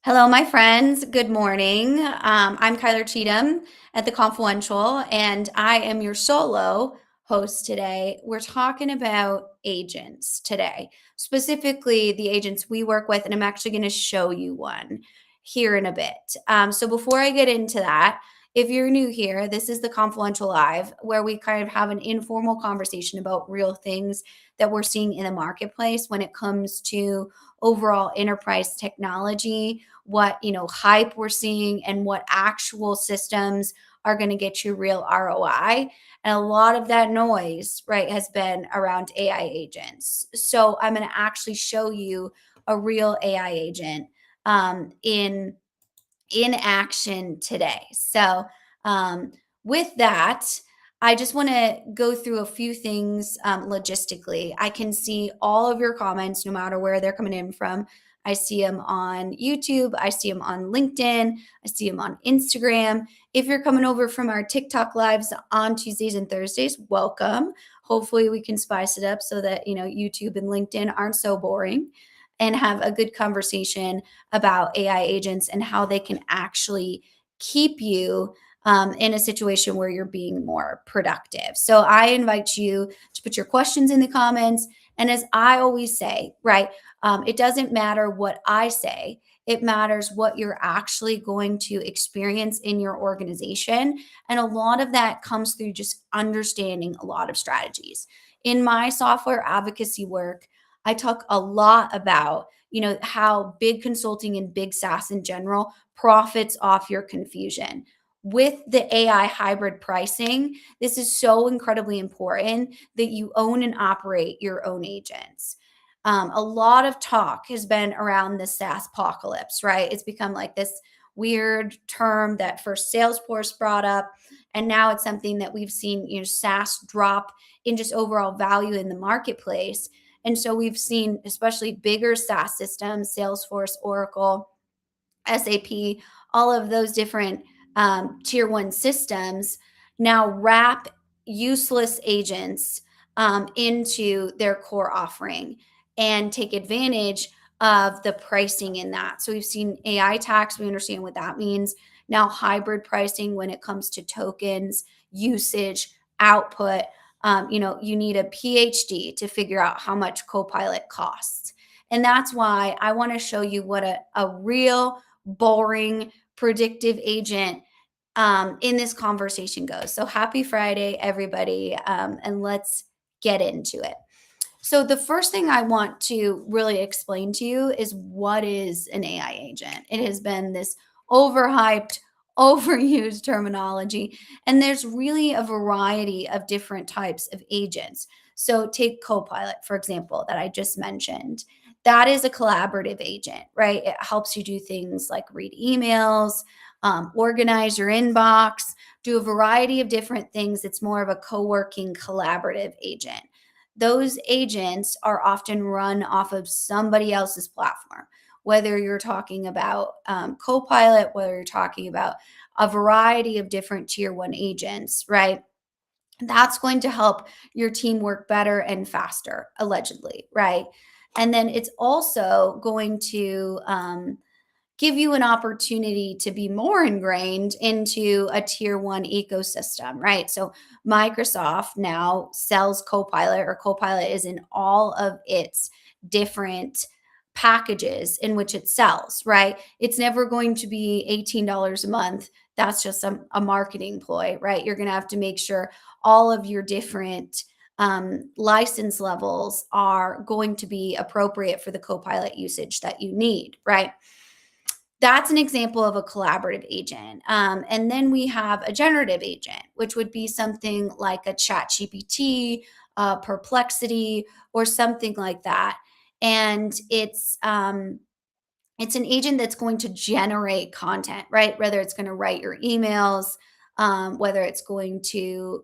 Hello, my friends. Good morning. I'm Kyler Cheatham at The Confluential, and I am your solo host today. We're talking about agents today, specifically the agents we work with, and I'm actually going to show you one here in a bit. So before I get into that, if you're new here, this is The Confluential Live, where we kind of have an informal conversation about real things that we're seeing in the marketplace when it comes to overall enterprise technology, what hype we're seeing, and what actual systems are going to get you real ROI. And a lot of that noise, right, has been around AI agents. So I'm going to actually show you a real AI agent in action today. So, with that, I just want to go through a few things logistically. I can see all of your comments, no matter where they're coming in from. I see them on YouTube. I see them on LinkedIn. I see them on Instagram. If you're coming over from our TikTok lives on Tuesdays and Thursdays, welcome. Hopefully, we can spice it up so that YouTube and LinkedIn aren't so boring and have a good conversation about AI agents and how they can actually keep you in a situation where you're being more productive. So I invite you to put your questions in the comments. And as I always say, right, it doesn't matter what I say. It matters what you're actually going to experience in your organization. And a lot of that comes through just understanding a lot of strategies. In my software advocacy work, I talk a lot about, how big consulting and big SaaS in general profits off your confusion. With the AI hybrid pricing, this is so incredibly important that you own and operate your own agents. A lot of talk has been around the SaaS apocalypse, right? It's become like this weird term that first Salesforce brought up, and now it's something that we've seen, SaaS drop in just overall value in the marketplace. And so we've seen, especially bigger SaaS systems, Salesforce, Oracle, SAP, all of those different tier one systems now wrap useless agents into their core offering and take advantage of the pricing in that. So we've seen AI tax, we understand what that means. Now, hybrid pricing when it comes to tokens, usage, output. You need a PhD to figure out how much Copilot costs. And that's why I want to show you what a real boring predictive agent in this conversation goes. So happy Friday, everybody, and let's get into it. So the first thing I want to really explain to you is what is an AI agent. It has been this overhyped, overused terminology, and there's really a variety of different types of agents. So take Copilot, for example, that I just mentioned. That is a collaborative agent, right? It helps you do things like read emails, organize your inbox, do a variety of different things. It's more of a co-working collaborative agent. Those agents are often run off of somebody else's platform, whether you're talking about Copilot, whether you're talking about a variety of different tier one agents, right? That's going to help your team work better and faster, allegedly, right? And then it's also going to give you an opportunity to be more ingrained into a tier one ecosystem, right? So Microsoft now sells Copilot, or Copilot is in all of its different packages in which it sells, right? It's never going to be $18 a month. That's just a marketing ploy, right? You're going to have to make sure all of your different license levels are going to be appropriate for the Copilot usage that you need, right? That's an example of a collaborative agent. And then we have a generative agent, which would be something like a ChatGPT, Perplexity, or something like that. And it's an agent that's going to generate content, right? Whether it's going to write your emails, whether it's going to,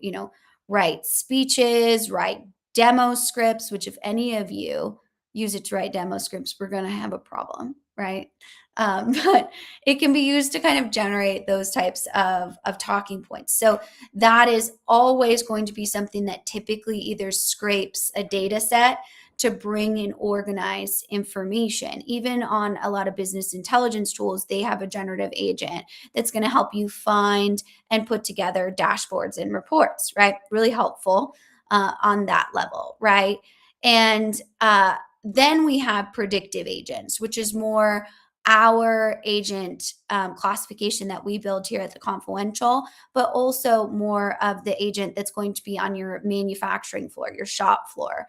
write speeches, write demo scripts, which if any of you use it to write demo scripts, we're going to have a problem, right? But it can be used to kind of generate those types of talking points. So that is always going to be something that typically either scrapes a data set to bring and organize information. Even on a lot of business intelligence tools, they have a generative agent that's going to help you find and put together dashboards and reports, right? Really helpful on that level, right? And then we have predictive agents, which is more our agent classification that we build here at the Confluential, but also more of the agent that's going to be on your manufacturing floor, your shop floor.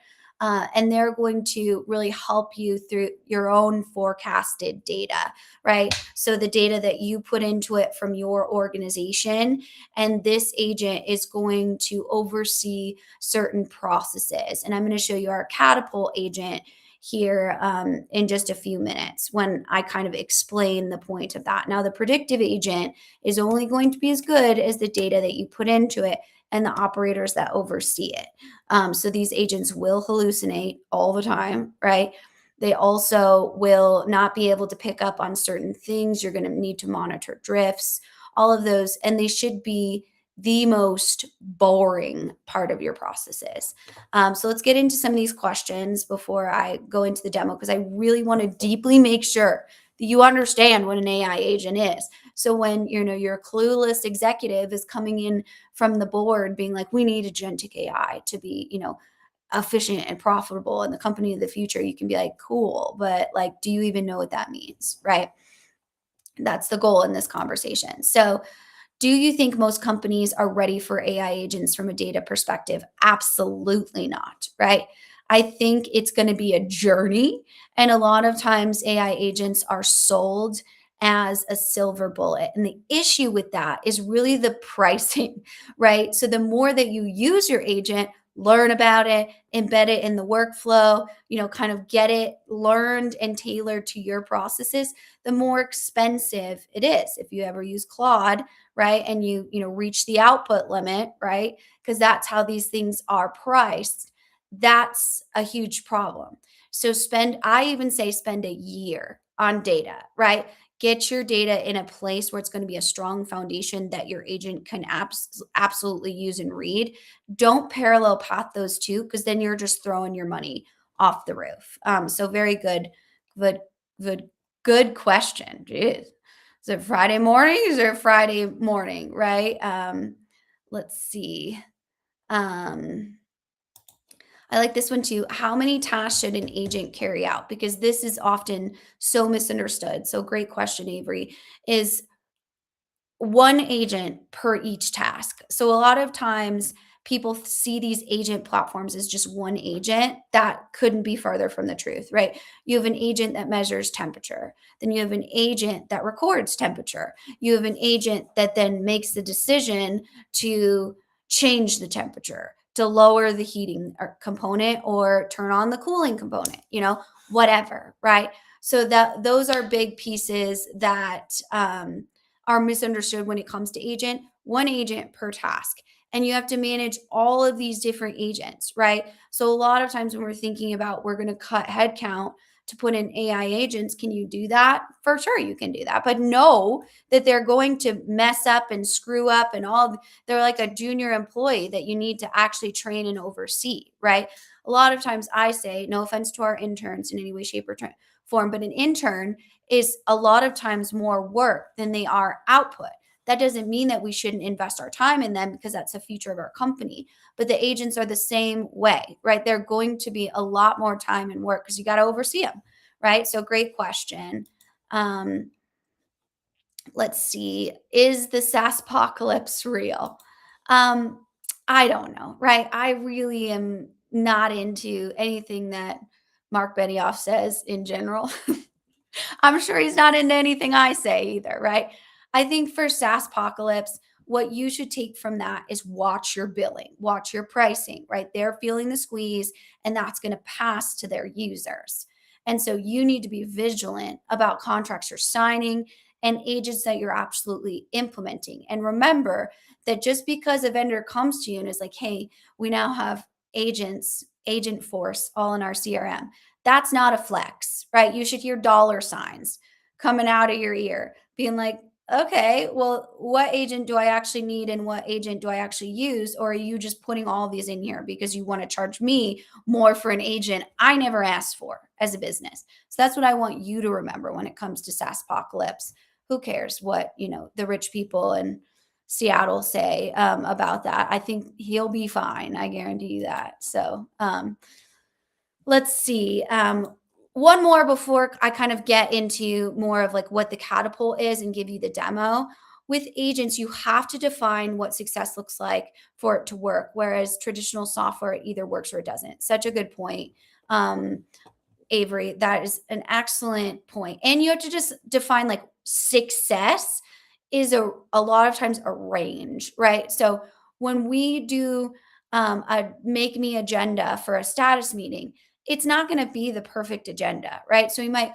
And they're going to really help you through your own forecasted data, right? So the data that you put into it from your organization, and this agent is going to oversee certain processes. And I'm going to show you our Catapult agent here in just a few minutes when I kind of explain the point of that. Now, the predictive agent is only going to be as good as the data that you put into it and the operators that oversee it. So these agents will hallucinate all the time, right? They also will not be able to pick up on certain things. You're going to need to monitor drifts, all of those, and they should be the most boring part of your processes. So let's get into some of these questions before I go into the demo, because I really want to deeply make sure that you understand what an AI agent is. So when your clueless executive is coming in from the board being like, we need agentic AI to be, efficient and profitable in the company of the future, you can be like, cool, but like, do you even know what that means? Right. That's the goal in this conversation. So do you think most companies are ready for AI agents from a data perspective? Absolutely not, right? I think it's going to be a journey. And a lot of times, AI agents are sold as a silver bullet. And the issue with that is really the pricing, right? So the more that you use your agent, learn about it, embed it in the workflow, kind of get it learned and tailored to your processes, the more expensive it is. If you ever use Claude, right, and you reach the output limit, right, because that's how these things are priced, that's a huge problem. So I even say spend a year on data, right? Get your data in a place where it's going to be a strong foundation that your agent can absolutely use and read. Don't parallel path those two, because then you're just throwing your money off the roof. So very good, good, good question. Jeez. Is it Friday morning? Is it Friday morning, right? Let's see. I like this one too. How many tasks should an agent carry out? Because this is often so misunderstood. So great question, Avery. Is one agent per each task. So a lot of times people see these agent platforms as just one agent. That couldn't be further from the truth, right? You have an agent that measures temperature. Then you have an agent that records temperature. You have an agent that then makes the decision to change the temperature, to lower the heating component or turn on the cooling component, whatever, right? So that those are big pieces that are misunderstood when it comes to agent. One agent per task. And you have to manage all of these different agents, right? So a lot of times when we're thinking about we're going to cut headcount to put in AI agents, can you do that? For sure, you can do that. But know that they're going to mess up and screw up and they're like a junior employee that you need to actually train and oversee, right? A lot of times I say, no offense to our interns in any way, shape, or form, but an intern is a lot of times more work than they are output. That doesn't mean that we shouldn't invest our time in them, because that's the future of our company. But the agents are the same way, right? They're going to be a lot more time and work because you got to oversee them, right? So great question. Let's see. Is the SaaS apocalypse real? Um, I don't know, right? I really am not into anything that Mark Benioff says in general. I'm sure he's not into anything I say either, right? I think for SaaS apocalypse, what you should take from that is watch your billing, watch your pricing, right? They're feeling the squeeze, and that's going to pass to their users. And so you need to be vigilant about contracts you're signing and agents that you're absolutely implementing. And remember that just because a vendor comes to you and is like, hey, we now have agent force all in our CRM, that's not a flex, right? You should hear dollar signs coming out of your ear being like, Okay, well, what agent do I actually need and what agent do I actually use? Or are you just putting all these in here because you want to charge me more for an agent I never asked for as a business? So that's what I want you to remember when it comes to SaaS apocalypse. Who cares what, the rich people in Seattle say about that? I think he'll be fine. I guarantee you that. So, let's see. One more before I kind of get into more of like what the catapult is and give you the demo. With agents, you have to define what success looks like for it to work, whereas traditional software it either works or it doesn't. Such a good point. Um, Avery, that is an excellent point. And you have to just define like success is a lot of times a range, right? So when we do a make me agenda for a status meeting, it's not going to be the perfect agenda, right? So we might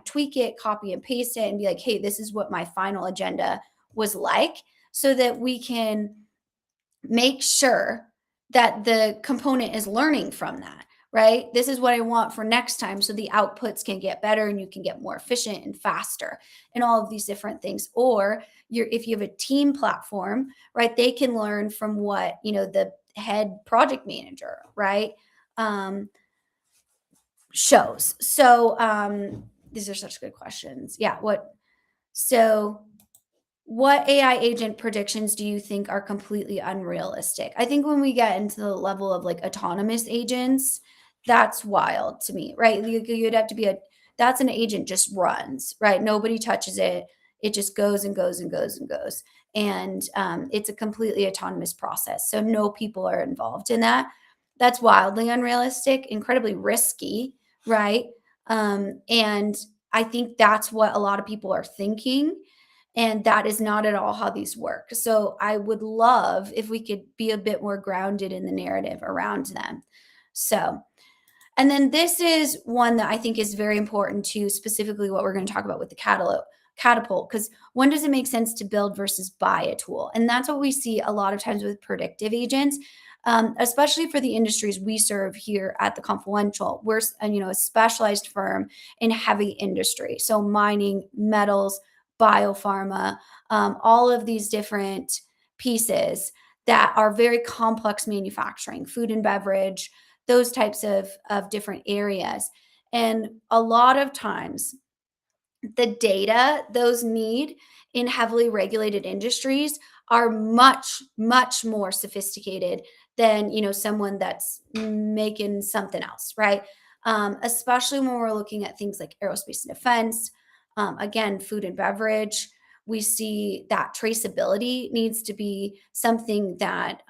tweak it, copy and paste it, and be like, hey, this is what my final agenda was like, so that we can make sure that the component is learning from that, right? This is what I want for next time so the outputs can get better and you can get more efficient and faster and all of these different things. Or if you have a team platform, right, they can learn from what, the head project manager, right? Um, Shows. So these are such good questions. Yeah, so what AI agent predictions do you think are completely unrealistic? I think when we get into the level of like autonomous agents, that's wild to me, right? You'd have to be that's an agent just runs, right? Nobody touches it. It just goes and goes and goes and goes. And it's a completely autonomous process. So no people are involved in that. That's wildly unrealistic, incredibly risky, right? And I think that's what a lot of people are thinking, and that is not at all how these work. So I would love if we could be a bit more grounded in the narrative around them. So, and then this is one that I think is very important to specifically what we're going to talk about with the catapult, because when does it make sense to build versus buy a tool? And that's what we see a lot of times with predictive agents. Especially for the industries we serve here at the Confluential, we're a specialized firm in heavy industry, so mining, metals, biopharma, all of these different pieces that are very complex manufacturing, food and beverage, those types of different areas. And a lot of times, the data those need in heavily regulated industries are much, much more sophisticated than someone that's making something else, right? Especially when we're looking at things like aerospace and defense, again, food and beverage. We see that traceability needs to be something that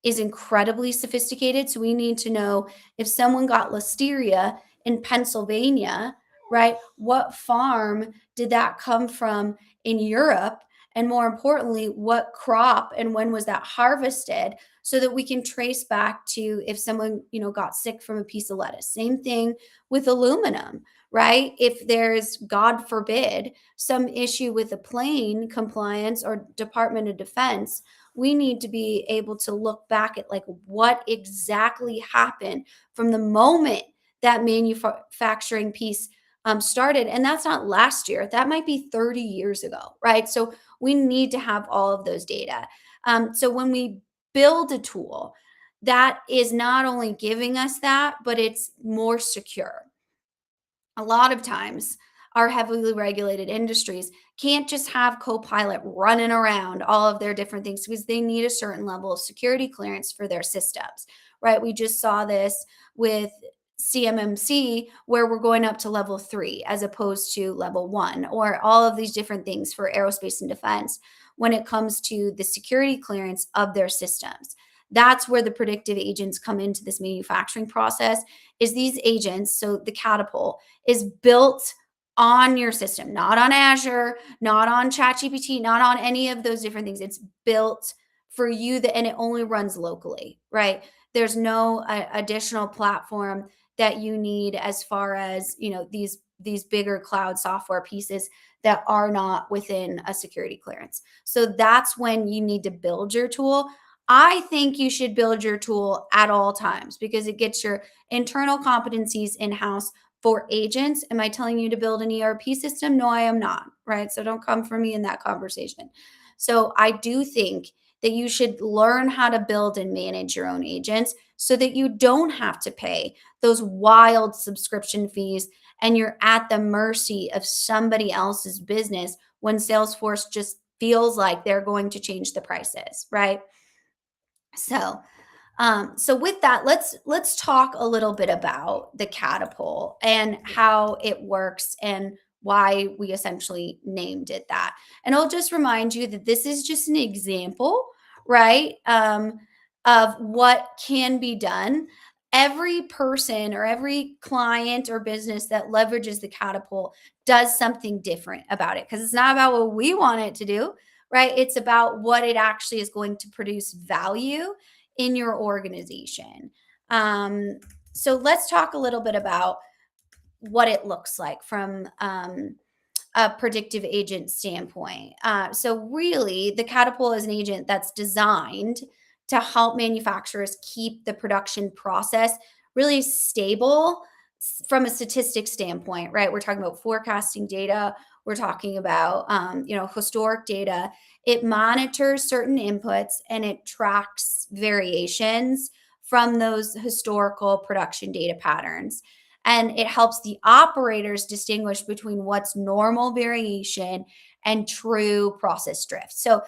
is incredibly sophisticated. So we need to know if someone got listeria in Pennsylvania, right? What farm did that come from in Europe? And more importantly, what crop and when was that harvested, so that we can trace back to if someone, got sick from a piece of lettuce. Same thing with aluminum, right? If there's, God forbid, some issue with a plane compliance or Department of Defense, we need to be able to look back at like what exactly happened from the moment that manufacturing piece started. And that's not last year, that might be 30 years ago, right? So we need to have all of those data. So when we build a tool, that is not only giving us that, but it's more secure. A lot of times, our heavily regulated industries can't just have Copilot running around all of their different things because they need a certain level of security clearance for their systems, right? We just saw this with CMMC, where we're going up to level 3 as opposed to level 1, or all of these different things for aerospace and defense when it comes to the security clearance of their systems. That's where the predictive agents come into this manufacturing process. Is these agents, so the catapult is built on your system, not on Azure, not on ChatGPT, not on any of those different things. It's built for you, and it only runs locally, right? There's no additional platform that you need as far as these bigger cloud software pieces that are not within a security clearance. So that's when you need to build your tool. I think you should build your tool at all times because it gets your internal competencies in house, For agents, am I telling you to build an ERP system? No, I am not, right? So don't come for me in that conversation. So I do think that you should learn how to build and manage your own agents so that you don't have to pay those wild subscription fees and you're at the mercy of somebody else's business when Salesforce just feels like they're going to change the prices, right? So so with that, let's talk a little bit about the catapult and how it works and why we essentially named it that. And I'll just remind you that this is just an example, right, of what can be done. Every person or every client or business that leverages the catapult does something different about it because it's not about what we want it to do, right? It's about what it actually is going to produce value in your organization. Um, so let's talk a little bit about what it looks like from a predictive agent standpoint. So really, the Catapult is an agent that's designed to help manufacturers keep the production process really stable from a statistics standpoint, right? We're talking about forecasting data. We're talking about historic data. It monitors certain inputs and it tracks variations from those historical production data patterns, and it helps the operators distinguish between what's normal variation and true process drift. So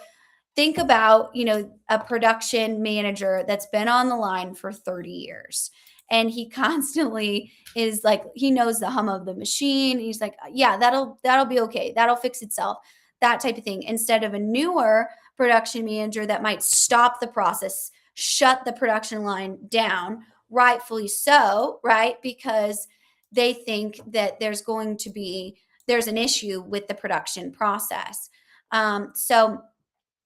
think about, a production manager that's been on the line for 30 years and he constantly is like, he knows the hum of the machine. He's like, yeah, that'll be okay. That'll fix itself. That type of thing. Instead of a newer production manager that might stop the process, shut the production line down, rightfully so, right? Because they think that there's an issue with the production process. So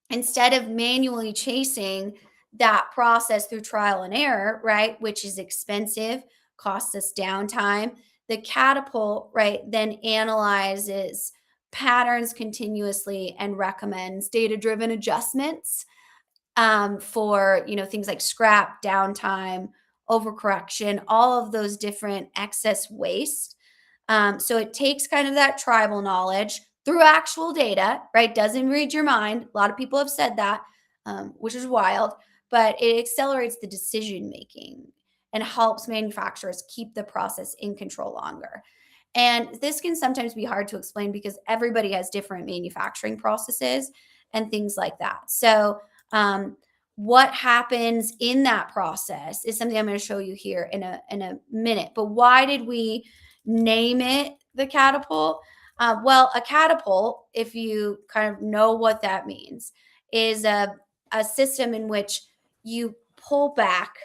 instead of manually chasing that process through trial and error, right, which is expensive, costs us downtime, the catapult, right, then analyzes patterns continuously and recommends data driven adjustments for things like scrap, downtime, overcorrection, all of those different excess waste. So it takes kind of that tribal knowledge through actual data, right? Doesn't read your mind. A lot of people have said that, which is wild, but it accelerates the decision making and helps manufacturers keep the process in control longer. And this can sometimes be hard to explain because everybody has different manufacturing processes and things like that. So, what happens in that process is something I'm going to show you here in a minute. But why did we name it the catapult? Well, a catapult, if you kind of know what that means, is a system in which you pull back,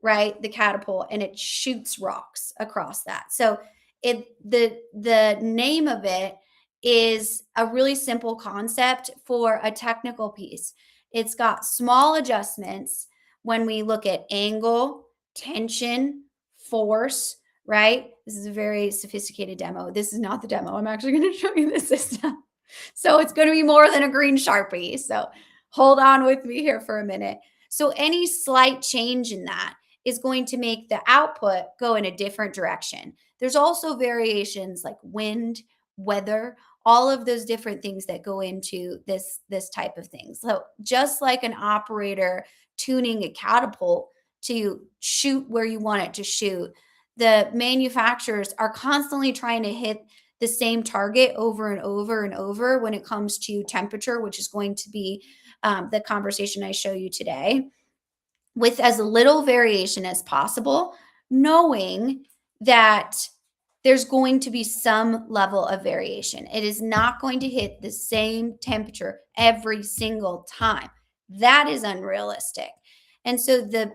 right, the catapult and it shoots rocks across that. So the name of it is a really simple concept for a technical piece. It's got small adjustments when we look at angle, tension, force, right? This is a very sophisticated demo. This is not the demo. I'm actually going to show you the system. So it's going to be more than a green Sharpie. So hold on with me here for a minute. So any slight change in that is going to make the output go in a different direction. There's also variations like wind, weather, all of those different things that go into this type of thing. So just like an operator tuning a catapult to shoot where you want it to shoot, the manufacturers are constantly trying to hit the same target over and over and over when it comes to temperature, which is going to be the conversation I show you today, with as little variation as possible, knowing that there's going to be some level of variation. It is not going to hit the same temperature every single time. That is unrealistic. And so the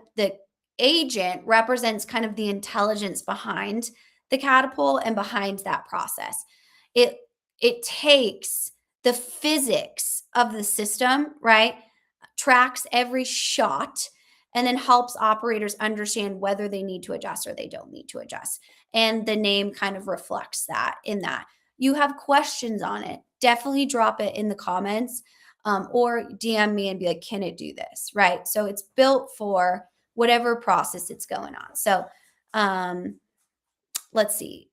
agent represents kind of the intelligence behind the catapult and behind that process. It it takes the physics of the system, right? Tracks every shot and then helps operators understand whether they need to adjust or they don't need to adjust. And the name kind of reflects that in that. You have questions on it, definitely drop it in the comments or DM me and be like, can it do this? Right. So it's built for whatever process it's going on. So let's see.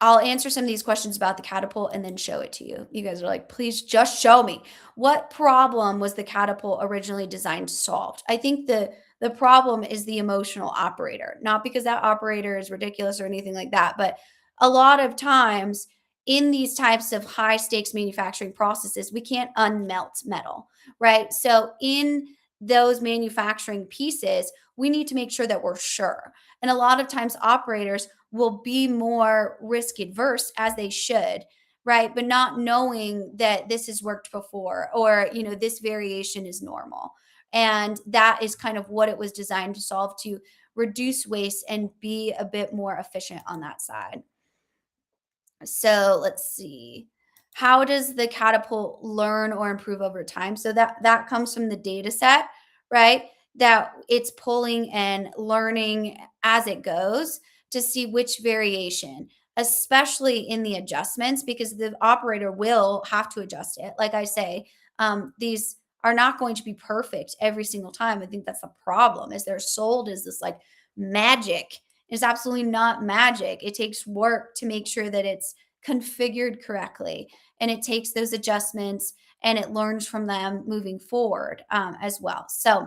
I'll answer some of these questions about the catapult and then show it to you. You guys are like, please just show me. What problem was the catapult originally designed to solve? I think the problem is the emotional operator, not because that operator is ridiculous or anything like that, but a lot of times in these types of high stakes manufacturing processes, we can't unmelt metal, right? So in those manufacturing pieces, we need to make sure that we're sure. And a lot of times operators will be more risk adverse, as they should, right? But not knowing that this has worked before, or this variation is normal. And that is kind of what it was designed to solve, to reduce waste and be a bit more efficient on that side. So let's see. How does the catapult learn or improve over time? So that comes from the data set, right? That it's pulling and learning as it goes to see which variation, especially in the adjustments, because the operator will have to adjust it. Like I say, these are not going to be perfect every single time. I think that's the problem, is they're sold as this like magic. It's absolutely not magic. It takes work to make sure that it's configured correctly, and it takes those adjustments and it learns from them moving forward, as well. So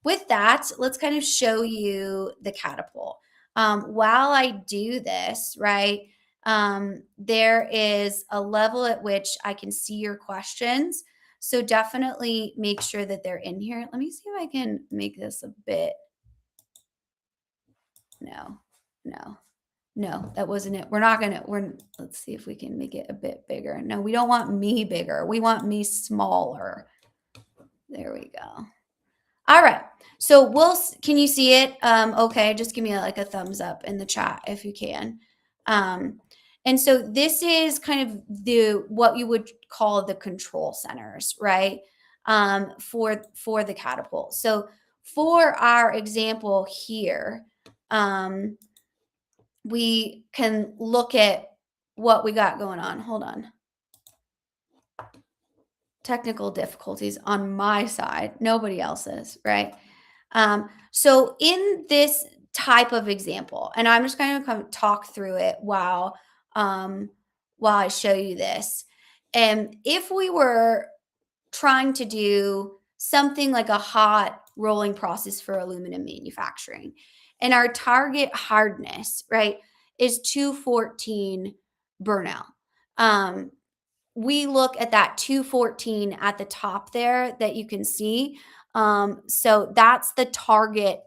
with that, let's kind of show you the catapult. While I do this, right, there is a level at which I can see your questions. So definitely make sure that they're in here. Let me see if I can make this a bit. No, no. No, that wasn't it. Let's see if we can make it a bit bigger. No, we don't want me bigger. We want me smaller. There we go. All right. So can you see it? Okay. Just give me like a thumbs up in the chat if you can. And so this is kind of what you would call the control centers, right? For the catapult. So for our example here, we can look at what we got going on. Hold on. Technical difficulties on my side, nobody else's, right? So in this type of example, and I'm just going to kind of talk through it while I show you this. And if we were trying to do something like a hot rolling process for aluminum manufacturing, and our target hardness, right, is 214 Bernal. We look at that 214 at the top there that you can see. So that's the target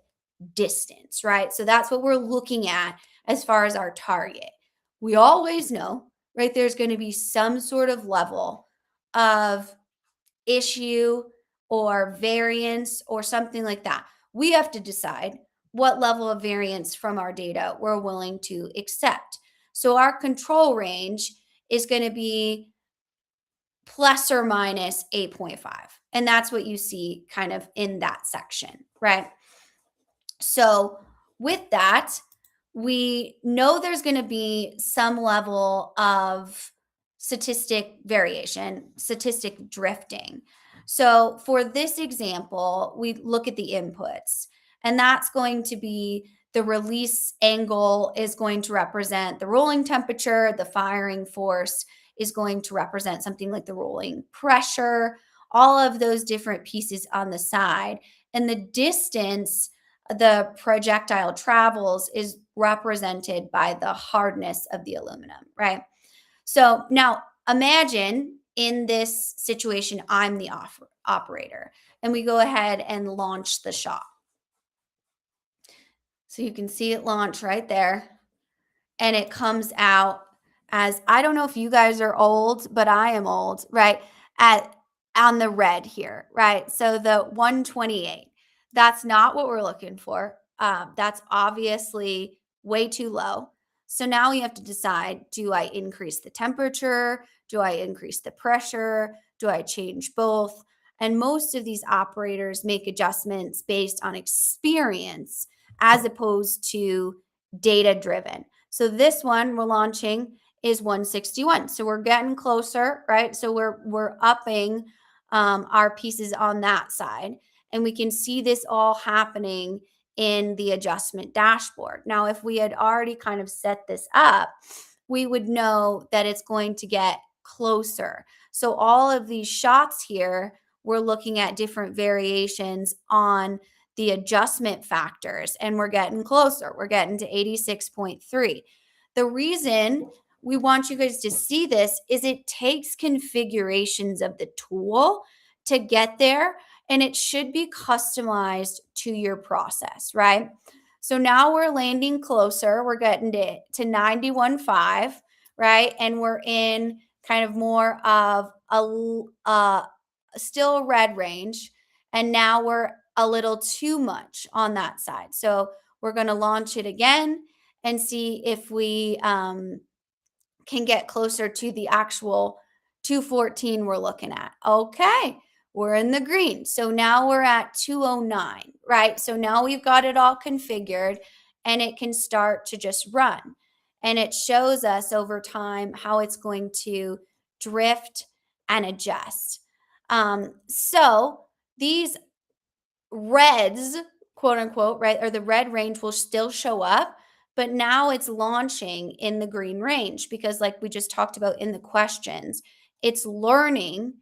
distance, right? So that's what we're looking at as far as our target. We always know, right, there's going to be some sort of level of issue or variance or something like that. We have to decide what level of variance from our data we're willing to accept. So our control range is going to be plus or minus 8.5. And that's what you see kind of in that section, right? So with that, we know there's going to be some level of statistic variation, statistic drifting. So for this example, we look at the inputs, and that's going to be the release angle is going to represent the rolling temperature, the firing force is going to represent something like the rolling pressure, all of those different pieces on the side. And the distance the projectile travels is represented by the hardness of the aluminum, right? So now imagine in this situation, I'm the operator, and we go ahead and launch the shot. So you can see it launch right there, and it comes out as, I don't know if you guys are old, but I am old, right? At on the red here, right? So the 128. That's not what we're looking for. That's obviously way too low. So now you have to decide, do I increase the temperature? Do I increase the pressure? Do I change both? And most of these operators make adjustments based on experience as opposed to data driven. So this one we're launching is 161. So we're getting closer, right? So we're upping our pieces on that side. And we can see this all happening in the adjustment dashboard. Now, if we had already kind of set this up, we would know that it's going to get closer. So all of these shots here, we're looking at different variations on the adjustment factors, and we're getting closer. We're getting to 86.3. The reason we want you guys to see this is it takes configurations of the tool to get there, and it should be customized to your process, right? So now we're landing closer. We're getting to 91.5, right? And we're in kind of more of a still red range. And now we're a little too much on that side. So we're going to launch it again and see if we can get closer to the actual 214 we're looking at. Okay, we're in the green. So now we're at 209, right? So now we've got it all configured and it can start to just run. And it shows us over time how it's going to drift and adjust. So these reds, quote unquote, right, or the red range will still show up, but now it's launching in the green range because, like we just talked about in the questions, it's learning.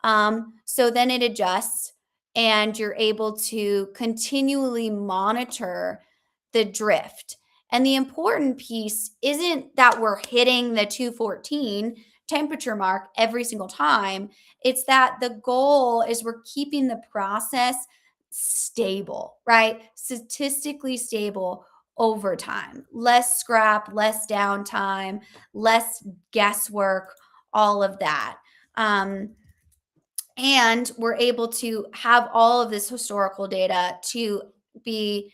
So then it adjusts, and you're able to continually monitor the drift. And the important piece isn't that we're hitting the 214 temperature mark every single time. It's that the goal is we're keeping the process stable, right? Statistically stable over time. Less scrap, less downtime, less guesswork, all of that. And we're able to have all of this historical data to be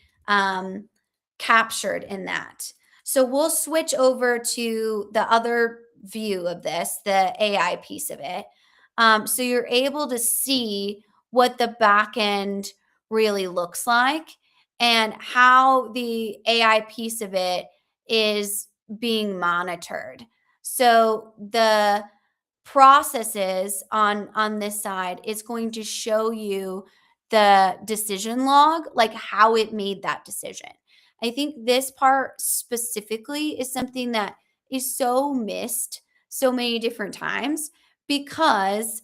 captured in that. So we'll switch over to the other view of this, the AI piece of it. So you're able to see what the back end really looks like and how the AI piece of it is being monitored. So the processes on this side is going to show you the decision log, like how it made that decision. I think this part specifically is something that is so missed so many different times because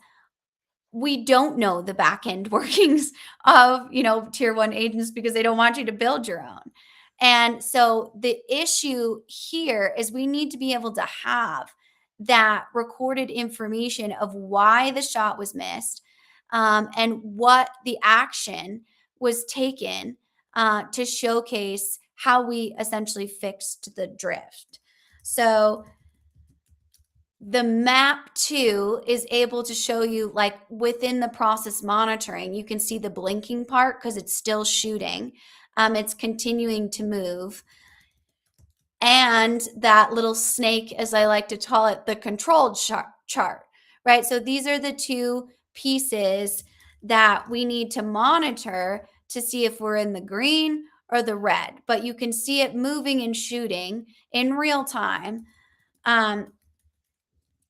we don't know the back end workings of, tier one agents because they don't want you to build your own. And so the issue here is we need to be able to have that recorded information of why the shot was missed, and what the action was taken to showcase how we essentially fixed the drift. So the map too is able to show you, like, within the process monitoring, you can see the blinking part because it's still shooting. It's continuing to move. And that little snake, as I like to call it, the controlled chart, right? So these are the two pieces that we need to monitor to see if we're in the green or the red. But you can see it moving and shooting in real time.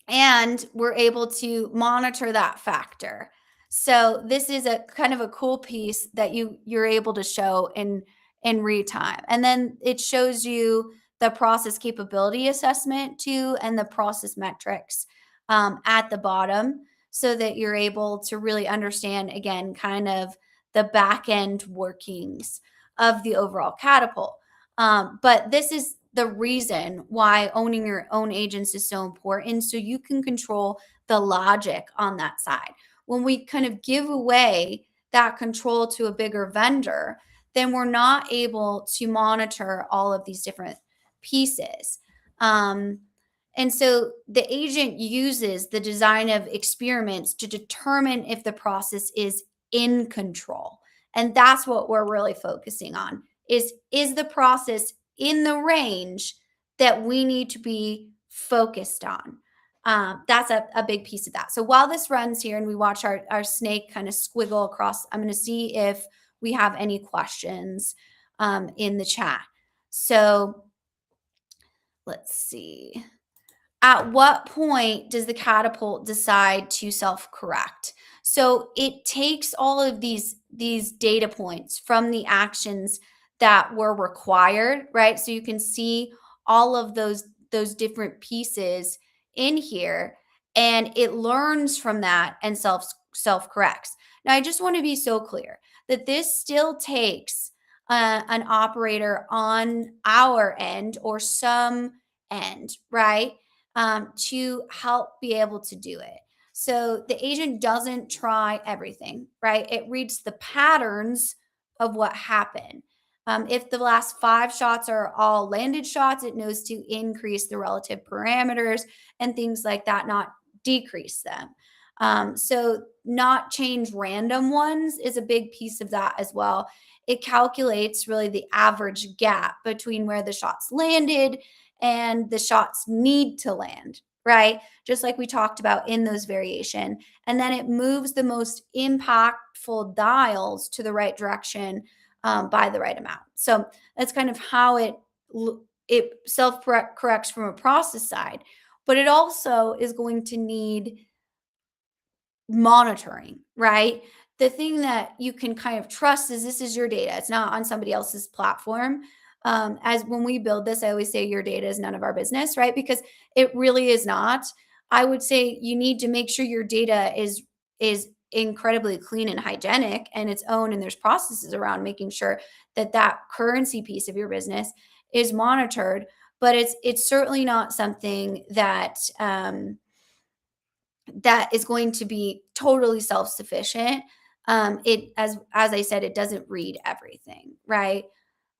And we're able to monitor that factor. So this is a kind of a cool piece that you're able to show in real time. And then it shows you the process capability assessment too, and the process metrics at the bottom, so that you're able to really understand, again, kind of the back end workings of the overall Catapult. But this is the reason why owning your own agents is so important, so you can control the logic on that side. When we kind of give away that control to a bigger vendor, then we're not able to monitor all of these different pieces. And so the agent uses the design of experiments to determine if the process is in control. And that's what we're really focusing on, is the process in the range that we need to be focused on. That's a big piece of that. So while this runs here and we watch our snake kind of squiggle across, I'm going to see if we have any questions in the chat. So let's see. At what point does the Catapult decide to self-correct? So it takes all of these data points from the actions that were required, right? So you can see all of those those different pieces in here, and it learns from that and self corrects. Now, I just want to be so clear that this still takes an operator on our end or some end, right, to help be able to do it. So the agent doesn't try everything, right? It reads the patterns of what happened. If the last 5 shots are all landed shots, it knows to increase the relative parameters and things like that, not decrease them. So, not change random ones is a big piece of that as well. It calculates really the average gap between where the shots landed and the shots need to land, right? Just like we talked about in those variation. And then it moves the most impactful dials to the right direction by the right amount. So that's kind of how it self corrects from a process side, but it also is going to need monitoring, right? The thing that you can kind of trust is this is your data. It's not on somebody else's platform. As when we build this, I always say your data is none of our business, right? Because it really is not. I would say you need to make sure your data is incredibly clean and hygienic and its own, and there's processes around making sure that that currency piece of your business is monitored. But it's certainly not something that that is going to be totally self-sufficient. It as I said, it doesn't read everything, right?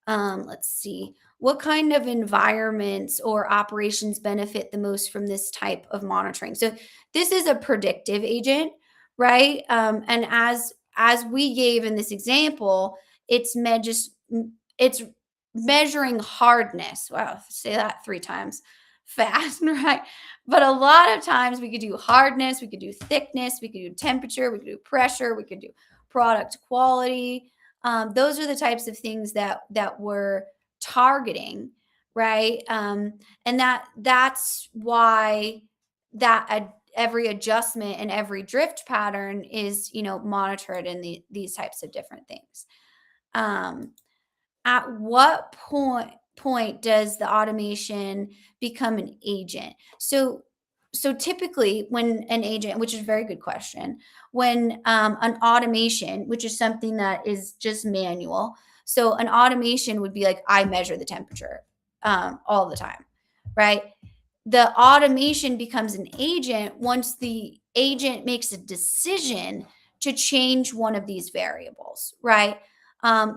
Let's see. What kind of environments or operations benefit the most from this type of monitoring? So this is a predictive agent, right? And as we gave in this example, it's measuring hardness. Wow, say that 3 times fast, right? But a lot of times we could do hardness, we could do thickness, we could do temperature, we could do pressure, we could do product quality. Those are the types of things that we're targeting, right? And that's why every adjustment and every drift pattern is monitored in these types of different things. Um, at what point does the automation become an agent? So typically when an agent, which is a very good question, when an automation, which is something that is just manual, so an automation would be like I measure the temperature all the time, right? The automation becomes an agent once the agent makes a decision to change one of these variables, right?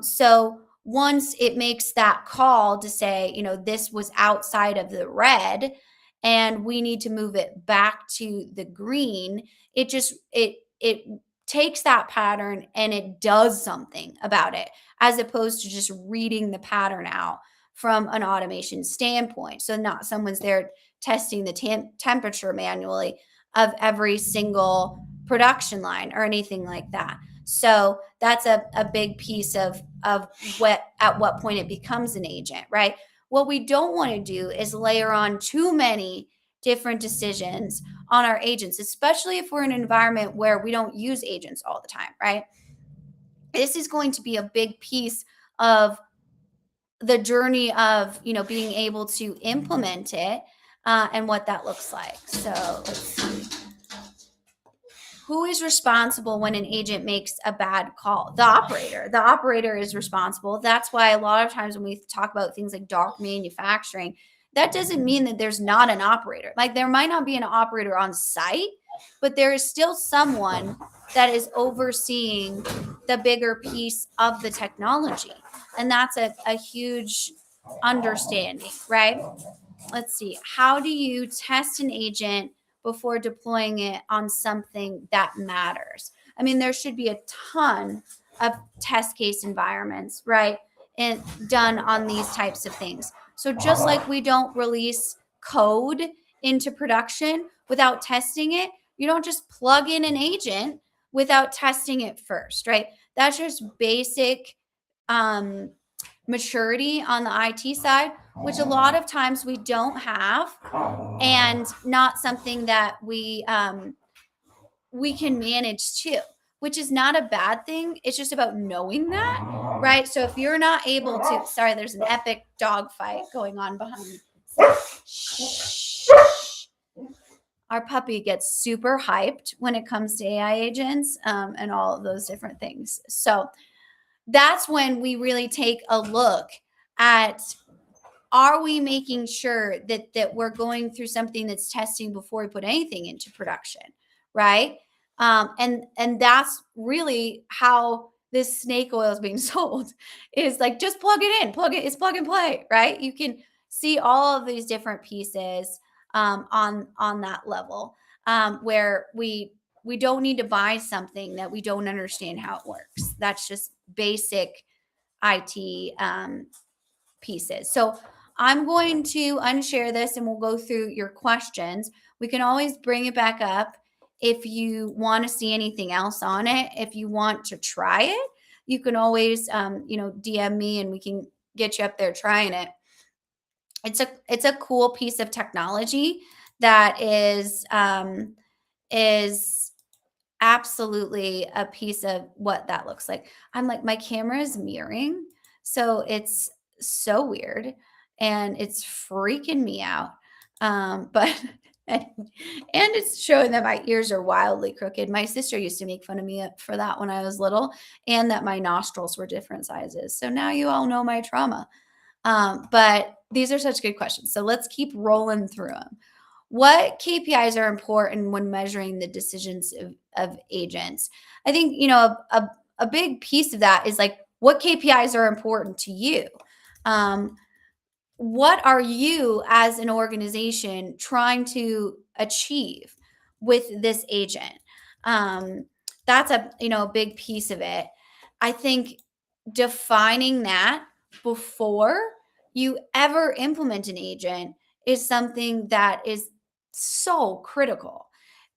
So once it makes that call to say, this was outside of the red and we need to move it back to the green, it takes that pattern and it does something about it as opposed to just reading the pattern out from an automation standpoint. So not someone's there testing the temperature manually of every single production line or anything like that. So that's a big piece of what at what point it becomes an agent, right? What we don't want to do is layer on too many different decisions on our agents, especially if we're in an environment where we don't use agents all the time, right? This is going to be a big piece of the journey of being able to implement it and what that looks like. So let's see. Who is responsible when an agent makes a bad call? The operator. The operator is responsible. That's why a lot of times when we talk about things like dark manufacturing, that doesn't mean that there's not an operator. Like there might not be an operator on site, but there is still someone that is overseeing the bigger piece of the technology. And that's a huge understanding, right? Let's see. How do you test an agent before deploying it on something that matters? I mean, there should be a ton of test case environments, right? And done on these types of things. So just like we don't release code into production without testing it, you don't just plug in an agent without testing it first, right? That's just basic maturity on the IT side, which a lot of times we don't have, and not something that we can manage too, which is not a bad thing. It's just about knowing that, right? So if you're not able to, sorry, there's an epic dog fight going on behind me. Our puppy gets super hyped when it comes to AI agents, and all of those different things. So that's when we really take a look at, are we making sure that we're going through something that's testing before we put anything into production, right? And that's really how this snake oil is being sold, is like, just plug it in, it's plug and play, right? You can see all of these different pieces, on that level, where we don't need to buy something that we don't understand how it works. That's just basic IT, pieces. So I'm going to unshare this and we'll go through your questions. We can always bring it back up if you want to see anything else on it. If you want to try it, you can always, DM me and we can get you up there trying it. It's a cool piece of technology that is absolutely a piece of what that looks like. I'm like, my camera is mirroring, so it's so weird and it's freaking me out. But and it's showing that my ears are wildly crooked. My sister used to make fun of me for that when I was little, and that my nostrils were different sizes. So now you all know my trauma. But these are such good questions. So let's keep rolling through them. What KPIs are important when measuring the decisions of agents? I think, a big piece of that is like, what KPIs are important to you? Um, what are you as an organization trying to achieve with this agent? um, that's a big piece of it. I think defining that before you ever implement an agent is something that is so critical,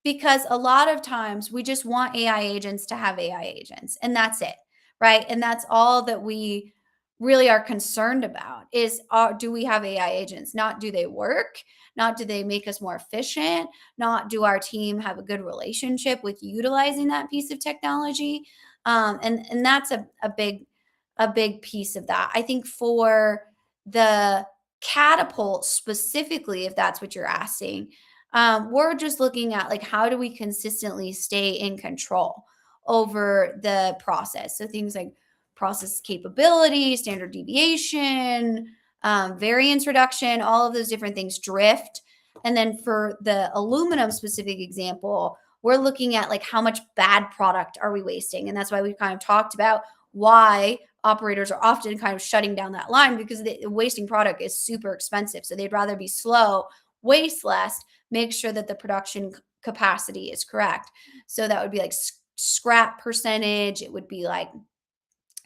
because a lot of times we just want AI agents to have AI agents and that's it, right? And that's all that we really are concerned about is, do we have AI agents? Not do they work? Not do they make us more efficient? Not do our team have a good relationship with utilizing that piece of technology? And that's a big piece of that. I think for the Catapult specifically, if that's what you're asking, we're just looking at like, how do we consistently stay in control over the process? So things like process capability, standard deviation, variance reduction, all of those different things, drift. And then for the aluminum specific example, we're looking at like, how much bad product are we wasting? And that's why we've kind of talked about why operators are often kind of shutting down that line, because the wasting product is super expensive. So they'd rather be slow, waste less, make sure that the production capacity is correct. So that would be like scrap percentage. It would be like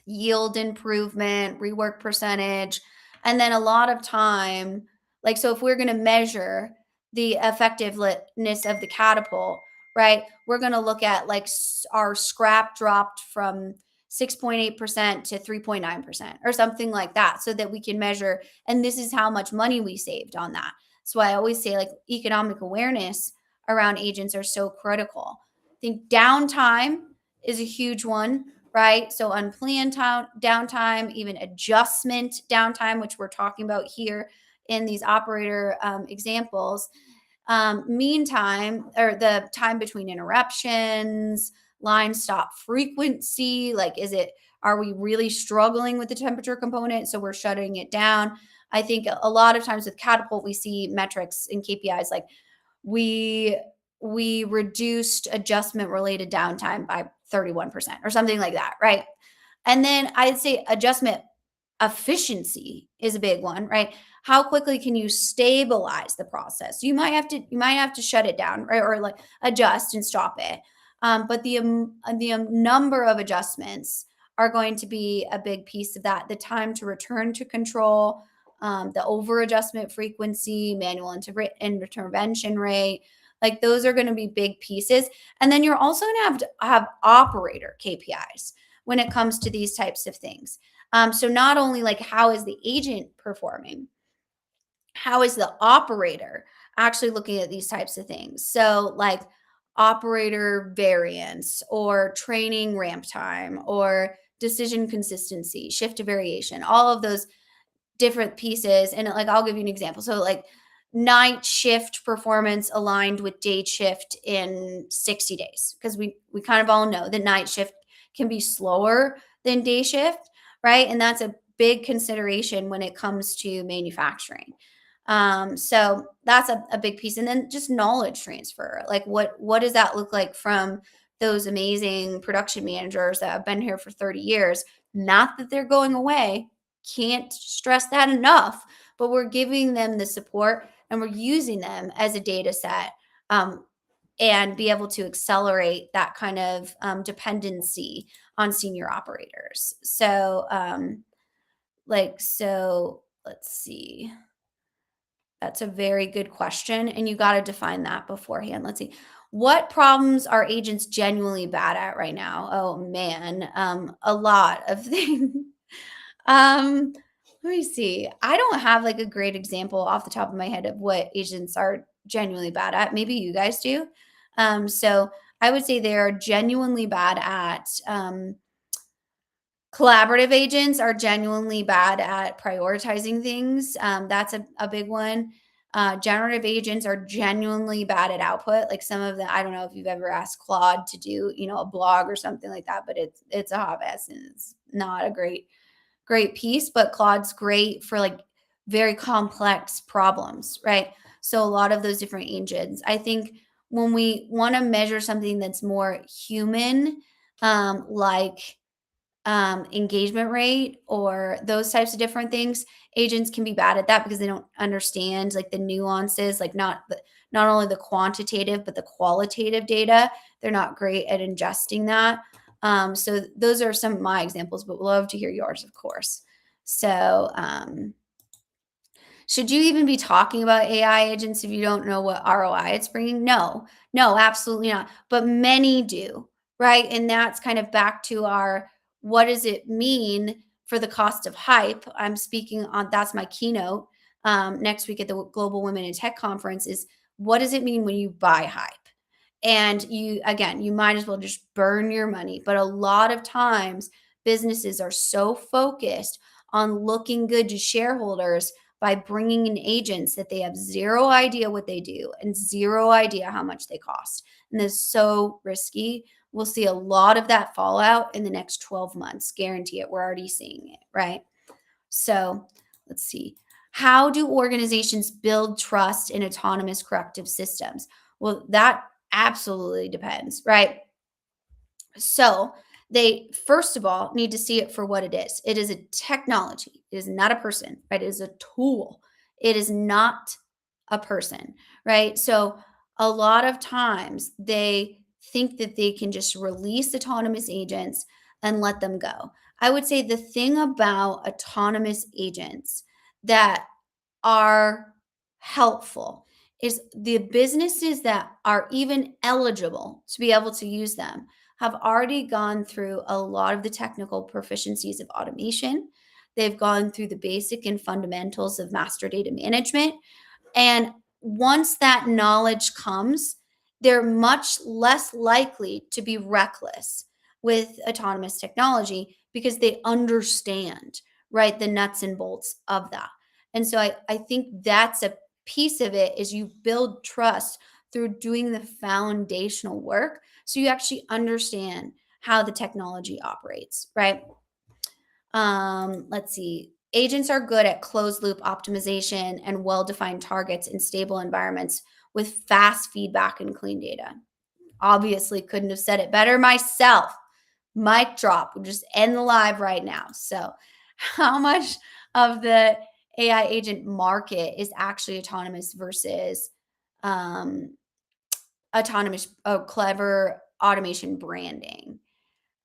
yield improvement, rework percentage. And then a lot of time, like, so if we're going to measure the effectiveness of the Catapult, right, we're going to look at like our scrap dropped from 6.8% to 3.9% or something like that, so that we can measure. And this is how much money we saved on that. So I always say, like, economic awareness around agents are so critical. I think downtime is a huge one, right? So unplanned downtime, even adjustment downtime, which we're talking about here in these operator examples. Meantime, or the time between interruptions, line stop frequency, like, are we really struggling with the temperature component, so we're shutting it down? I think a lot of times with Catapult, we see metrics and KPIs like, we reduced adjustment related downtime by 31% or something like that, right? And then I'd say adjustment efficiency is a big one, right? How quickly can you stabilize the process? You might have to shut it down, right? Or like adjust and stop it. But the number of adjustments are going to be a big piece of that. The time to return to control, the over adjustment frequency, manual intervention rate, like those are going to be big pieces. And then you're also going to have operator KPIs when it comes to these types of things. So not only like, how is the agent performing, how is the operator actually looking at these types of things? So like operator variance or training ramp time or decision consistency, shift to variation, all of those different pieces. And like, I'll give you an example. So like night shift performance aligned with day shift in 60 days. Because we kind of all know that night shift can be slower than day shift, right? And that's a big consideration when it comes to manufacturing. So that's a big piece. And then just knowledge transfer. Like what does that look like from those amazing production managers that have been here for 30 years? Not that they're going away, can't stress that enough, but we're giving them the support and we're using them as a data set, and be able to accelerate that kind of dependency on senior operators. So let's see. That's a very good question, and you gotta define that beforehand. Let's see. What problems are agents genuinely bad at right now? Oh, man, a lot of things. Um, Let me see. I don't have, like, a great example off the top of my head of what agents are genuinely bad at. Maybe you guys do. So I would say they are genuinely bad at, collaborative agents are genuinely bad at prioritizing things. That's a big one. Generative agents are genuinely bad at output. Like some of the, I don't know if you've ever asked Claude to do, a blog or something like that, but it's a hot mess and it's not a great piece. But Claude's great for like very complex problems, right? So a lot of those different agents. I think when we want to measure something that's more human, like engagement rate or those types of different things, agents can be bad at that because they don't understand like the nuances, like not only the quantitative but the qualitative data. They're not great at ingesting that. So those are some of my examples, but we'd love to hear yours, of course. So should you even be talking about AI agents if you don't know what ROI it's bringing? No, no, absolutely not. But many do, right? And that's kind of back to our what does it mean for the cost of hype? I'm speaking on that's my keynote next week at the Global Women in Tech Conference is what does it mean when you buy hype? And you might as well just burn your money. But a lot of times, businesses are so focused on looking good to shareholders by bringing in agents that they have zero idea what they do and zero idea how much they cost. And it's so risky. We'll see a lot of that fallout in the next 12 months. Guarantee it. We're already seeing it, right? So let's see. How do organizations build trust in autonomous corrective systems? Well, that absolutely depends, right? So they first of all need to see it for what it is. It is a technology. It is not a person, right? It is a tool. It is not a person, right? So a lot of times they think that they can just release autonomous agents and let them go. I would say the thing about autonomous agents that are helpful is the businesses that are even eligible to be able to use them have already gone through a lot of the technical proficiencies of automation. They've gone through the basic and fundamentals of master data management. And once that knowledge comes, they're much less likely to be reckless with autonomous technology because they understand, right, the nuts and bolts of that. And so I think that's a piece of it is you build trust through doing the foundational work so you actually understand how the technology operates, right? Let's see. Agents are good at closed loop optimization and well defined targets in stable environments with fast feedback and clean data. Obviously, couldn't have said it better myself. Mic drop. We'll just end the live right now. So, how much of the AI agent market is actually autonomous versus um, clever automation branding?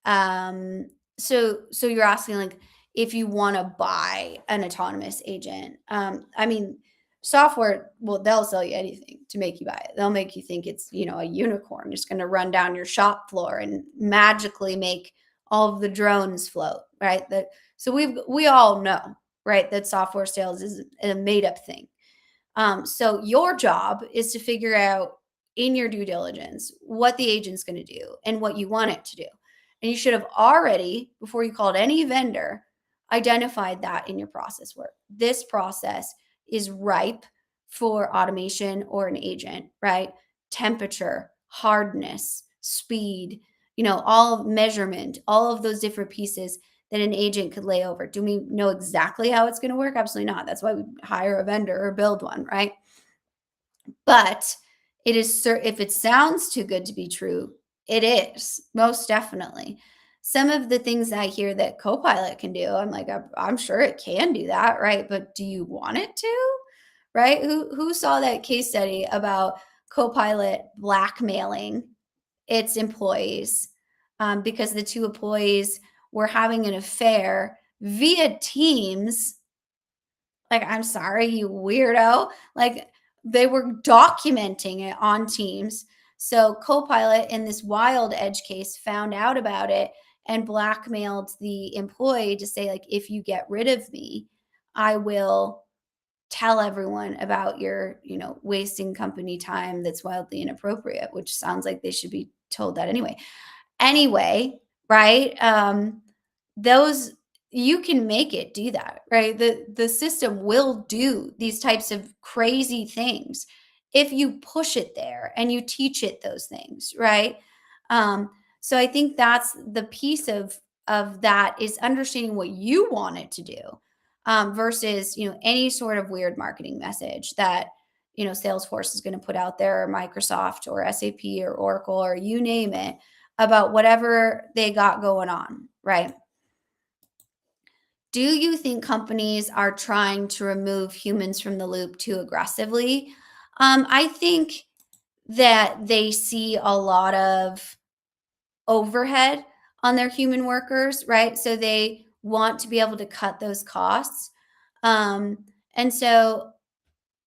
So you're asking like if you want to buy an autonomous agent. I mean, software, well, they'll sell you anything to make you buy it. They'll make you think it's, a unicorn just going to run down your shop floor and magically make all of the drones float, right? So we all know, right, that software sales is a made up thing. So your job is to figure out in your due diligence what the agent's going to do and what you want it to do. And you should have already, before you called any vendor, identified that in your process work. This process is ripe for automation or an agent, right? Temperature, hardness, speed, all measurement, all of those different pieces that an agent could lay over. Do we know exactly how it's going to work? Absolutely not. That's why we hire a vendor or build one, right? But it is if it sounds too good to be true, it is most definitely. Some of the things I hear that Copilot can do, I'm like, I'm sure it can do that, right? But do you want it to? Right? Who saw that case study about Copilot blackmailing its employees because the two employees were having an affair via Teams? Like, I'm sorry, you weirdo. Like, they were documenting it on Teams. So Copilot in this wild edge case found out about it and blackmailed the employee to say, like, if you get rid of me, I will tell everyone about your, wasting company time that's wildly inappropriate, which sounds like they should be told that anyway, right? Those You can make it do that, right? The system will do these types of crazy things if you push it there and you teach it those things, right? So I think that's the piece of that is understanding what you want it to do, versus any sort of weird marketing message that Salesforce is going to put out there, or Microsoft or SAP or Oracle or you name it, about whatever they got going on, right? Do you think companies are trying to remove humans from the loop too aggressively? I think that they see a lot of overhead on their human workers, right? So they want to be able to cut those costs. Um, and so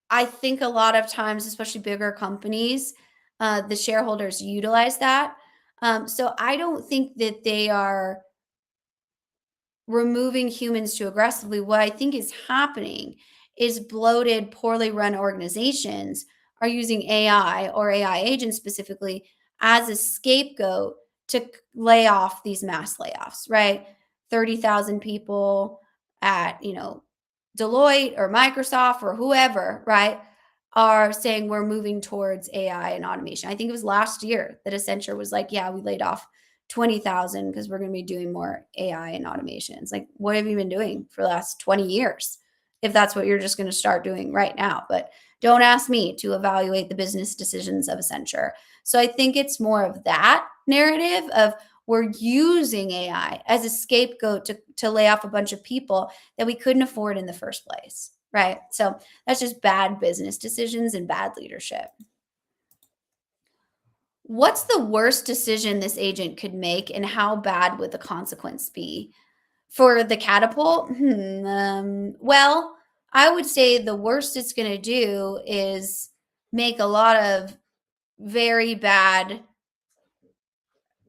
I think a lot of times, especially bigger companies, the shareholders utilize that. So I don't think that they are removing humans too aggressively. What I think is happening is bloated, poorly run organizations are using AI or AI agents specifically as a scapegoat to lay off these mass layoffs, right? 30,000 people at, Deloitte or Microsoft or whoever, right, are saying we're moving towards AI and automation. I think it was last year that Accenture was like, yeah, we laid off 20,000 because we're going to be doing more AI and automations. Like, what have you been doing for the last 20 years? If that's what you're just going to start doing right now. But don't ask me to evaluate the business decisions of Accenture. So I think it's more of that narrative of we're using AI as a scapegoat to lay off a bunch of people that we couldn't afford in the first place. Right. So that's just bad business decisions and bad leadership. What's the worst decision this agent could make, and how bad would the consequence be? For the catapult? Well, I would say the worst it's going to do is make a lot of very bad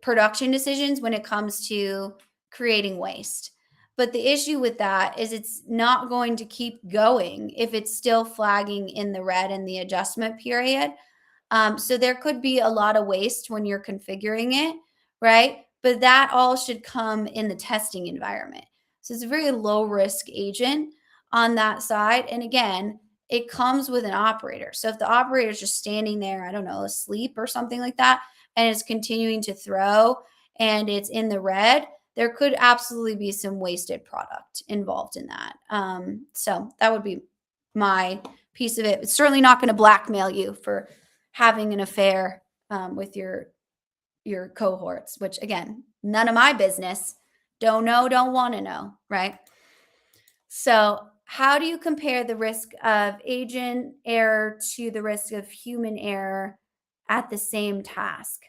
production decisions when it comes to creating waste. But the issue with that is it's not going to keep going if it's still flagging in the red in the adjustment period. So there could be a lot of waste when you're configuring it, right? But that all should come in the testing environment. So it's a very low risk agent on that side. And again, it comes with an operator. So if the operator is just standing there, I don't know, asleep or something like that, and it's continuing to throw and it's in the red, there could absolutely be some wasted product involved in that. So that would be my piece of it. It's certainly not going to blackmail you for having an affair with your cohorts, which again, none of my business. Don't know, don't want to know, right? So, how do you compare the risk of agent error to the risk of human error at the same task?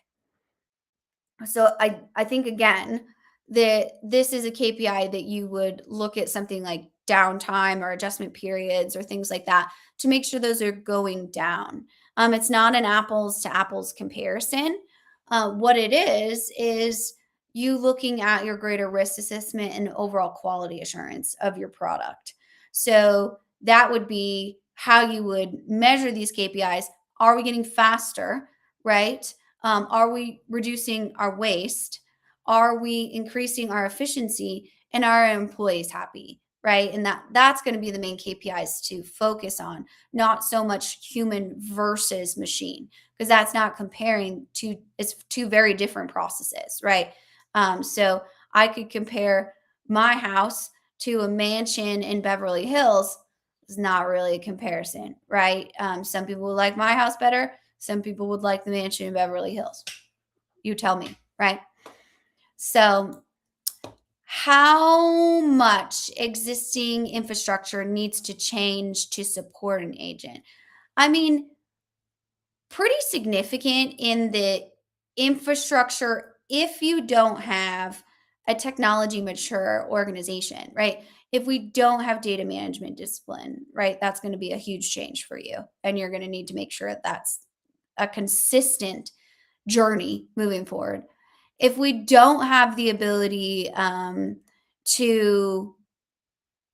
So I think again that this is a KPI that you would look at something like downtime or adjustment periods or things like that to make sure those are going down. It's not an apples to apples comparison. What it is you looking at your greater risk assessment and overall quality assurance of your product. So that would be how you would measure these KPIs. Are we getting faster, right? Are we reducing our waste? Are we increasing our efficiency? and are our employees happy, right? And that's going to be the main KPIs to focus on, not so much human versus machine, because that's not comparing two, it's two very different processes, right? So I could compare my house to a mansion in Beverly Hills. It's not really a comparison, right? Some people would like my house better. Some people would like the mansion in Beverly Hills. You tell me, right? So, how much existing infrastructure needs to change to support an agent? I mean, pretty significant in the infrastructure if you don't have a technology mature organization, right? If we don't have data management discipline, right, that's going to be a huge change for you. And you're going to need to make sure that that's a consistent journey moving forward. If we don't have the ability to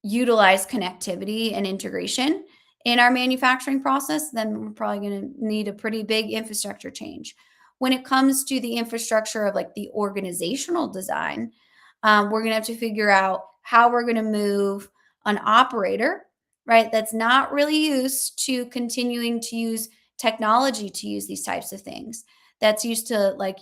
utilize connectivity and integration in our manufacturing process, then we're probably going to need a pretty big infrastructure change. When it comes to the infrastructure of like the organizational design, we're going to have to figure out how we're going to move an operator, right, that's not really used to continuing to use technology to use these types of things, that's used to, like,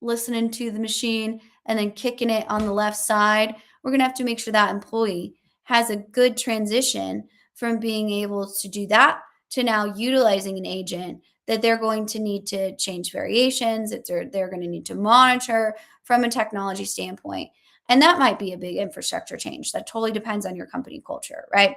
listening to the machine and then kicking it on the left side. We're going to have to make sure that employee has a good transition from being able to do that to now utilizing an agent that they're going to need to change variations, that they're going to need to monitor from a technology standpoint. And that might be a big infrastructure change. That totally depends on your company culture, right?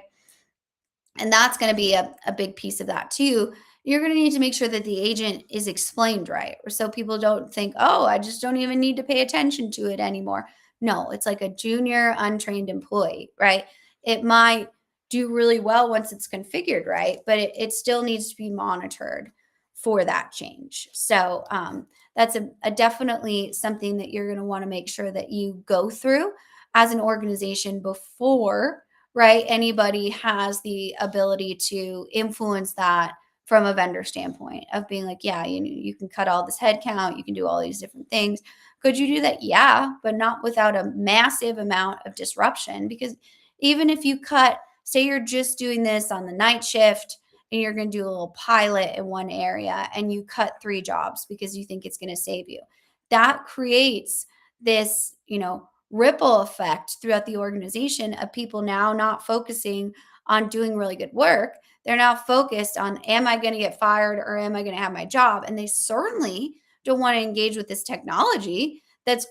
And that's going to be a big piece of that too. You're going to need to make sure that the agent is explained right, or so people don't think, oh, I just don't even need to pay attention to it anymore. No, it's like a junior untrained employee, right? It might do really well once it's configured right, but it still needs to be monitored for that change. So that's a definitely something that you're going to want to make sure that you go through as an organization before, right, anybody has the ability to influence that from a vendor standpoint of being like, yeah, you can cut all this headcount, you can do all these different things. Could you do that? Yeah, but not without a massive amount of disruption. Because even if you cut, say you're just doing this on the night shift and you're going to do a little pilot in one area and you cut 3 jobs because you think it's going to save you, that creates this, ripple effect throughout the organization of people now not focusing on doing really good work. They're now focused on, am I going to get fired or am I going to have my job? And they certainly don't want to engage with this technology that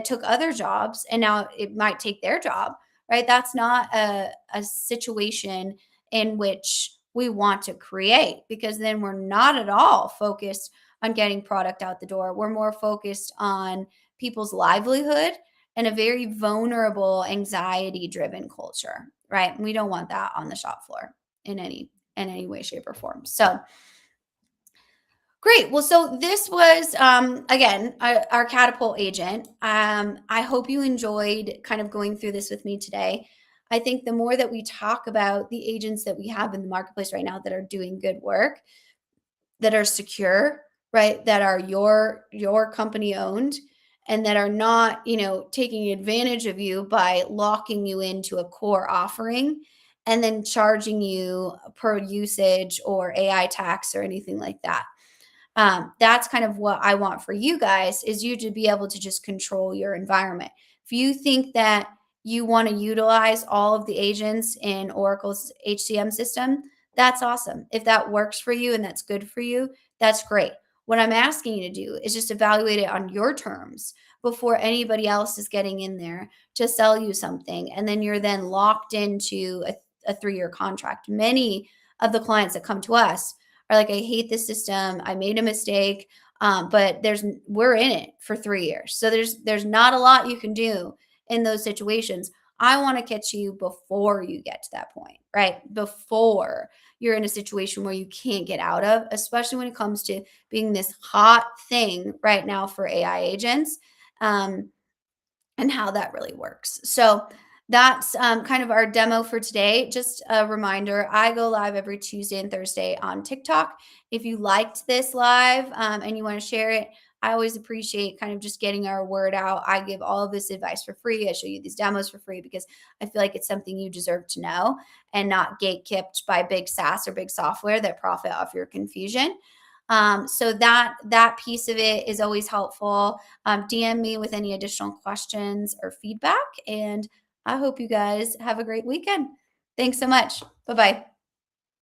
took other jobs and now it might take their job, right? That's not a situation in which we want to create, because then we're not at all focused on getting product out the door. We're more focused on people's livelihood and a very vulnerable, anxiety driven culture, right? We don't want that on the shop floor in any way, shape, or form. So great. Well, so this was again our Catapult agent. I hope you enjoyed kind of going through this with me today. I think the more that we talk about the agents that we have in the marketplace right now that are doing good work, that are secure, right? That are your company owned, and that are not, taking advantage of you by locking you into a core offering and then charging you per usage or AI tax or anything like that. That's kind of what I want for you guys, is you to be able to just control your environment. If you think that you want to utilize all of the agents in Oracle's HCM system, that's awesome. If that works for you and that's good for you, that's great. What I'm asking you to do is just evaluate it on your terms before anybody else is getting in there to sell you something. And then you're then locked into a 3-year contract. Many of the clients that come to us are like, I hate this system. I made a mistake. But we're in it for 3 years. So there's not a lot you can do in those situations. I want to catch you before you get to that point, right? Before you're in a situation where you can't get out of, especially when it comes to being this hot thing right now for AI agents. And how that really works. So that's kind of our demo for today. Just a reminder, I go live every Tuesday and Thursday on TikTok. If you liked this live and you want to share it, I always appreciate kind of just getting our word out. I give all of this advice for free. I show you these demos for free because I feel like it's something you deserve to know and not gatekept by big SaaS or big software that profit off your confusion. So that piece of it is always helpful. DM me with any additional questions or feedback, and I hope you guys have a great weekend. Thanks so much. Bye bye.